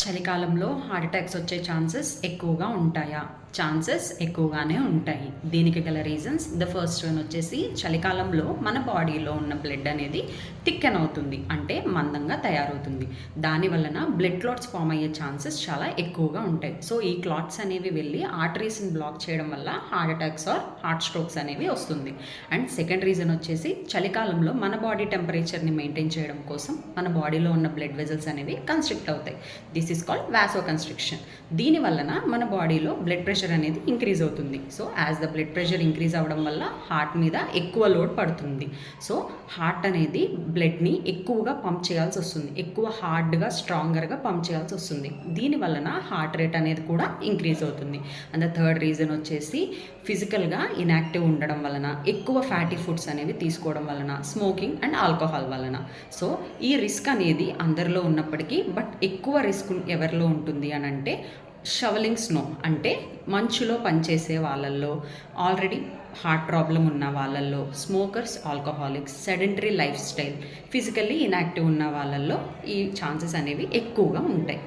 చలికాలంలో heart attacks వచ్చే chances ఎక్కువగా ఉంటాయా? ఛాన్సెస్ ఎక్కువగానే ఉంటాయి. దీనికి గల రీజన్స్ ద ఫస్ట్ వన్ వచ్చేసి చలికాలంలో మన బాడీలో ఉన్న బ్లడ్ అనేది థిక్కెన్ అవుతుంది, అంటే మందంగా తయారవుతుంది. దాని వలన బ్లడ్ క్లాట్స్ ఫామ్ అయ్యే ఛాన్సెస్ చాలా ఎక్కువగా ఉంటాయి. సో ఈ క్లాట్స్ అనేవి వెళ్ళి ఆర్టరీస్ని బ్లాక్ చేయడం వల్ల heart attacks or heart strokes అనేవి వస్తుంది. అండ్ సెకండ్ రీజన్ వచ్చేసి చలికాలంలో మన బాడీ టెంపరేచర్ని మెయింటైన్ చేయడం కోసం మన బాడీలో ఉన్న బ్లడ్ వెజల్స్ అనేవి కన్స్ట్రిక్ట్ అవుతాయి. This is called vasoconstriction. దీని వలన మన బాడీలో బ్లడ్ ప్రెషర్ అనేది ఇంక్రీజ్ అవుతుంది. So as the blood pressure increase అవ్వడం వల్ల హార్ట్ మీద ఎక్కువ లోడ్ పడుతుంది. సో హార్ట్ అనేది బ్లడ్ని ఎక్కువగా పంప్ చేయాల్సి వస్తుంది, ఎక్కువ హార్డ్గా స్ట్రాంగర్గా పంప్ చేయాల్సి వస్తుంది. దీని వలన హార్ట్ రేట్ అనేది కూడా ఇంక్రీజ్ అవుతుంది. అండ్ ద థర్డ్ రీజన్ వచ్చేసి ఫిజికల్గా ఇన్యాక్టివ్ ఉండడం వలన, ఎక్కువ ఫ్యాటీ ఫుడ్స్ అనేవి తీసుకోవడం వలన, స్మోకింగ్ అండ్ ఆల్కహాల్ వలన. సో ఈ రిస్క్ అనేది అందరిలో ఉన్నప్పటికీ బట్ ఎక్కువ రిస్క్ ఎవరిలో ఉంటుంది అని అంటే షవలింగ్ స్నో, అంటే మంచులో పనిచేసే వాళ్ళల్లో, ఆల్రెడీ హార్ట్ ప్రాబ్లం ఉన్న వాళ్ళల్లో, smokers, alcoholics, sedentary life style, physically inactive ఉన్న వాళ్ళల్లో ఈ ఛాన్సెస్ అనేవి ఎక్కువగా ఉంటాయి.